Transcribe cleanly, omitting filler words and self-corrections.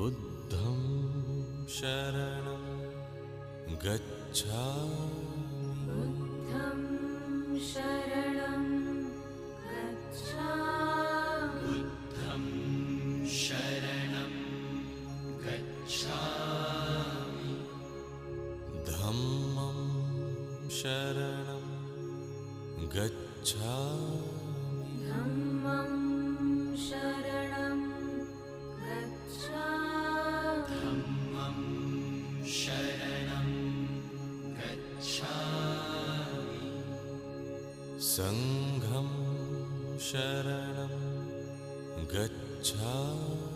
बुद्धं शरणं गच्छामि। बुद्धं शरणं गच्छामि। बुद्धं शरणं गच्छामि। धम्मं शरणं गच्छामि। धम्मं शरणं गच्छामि। धम्मं शरणं गच्छामि। संघं शरणं गच्छामि।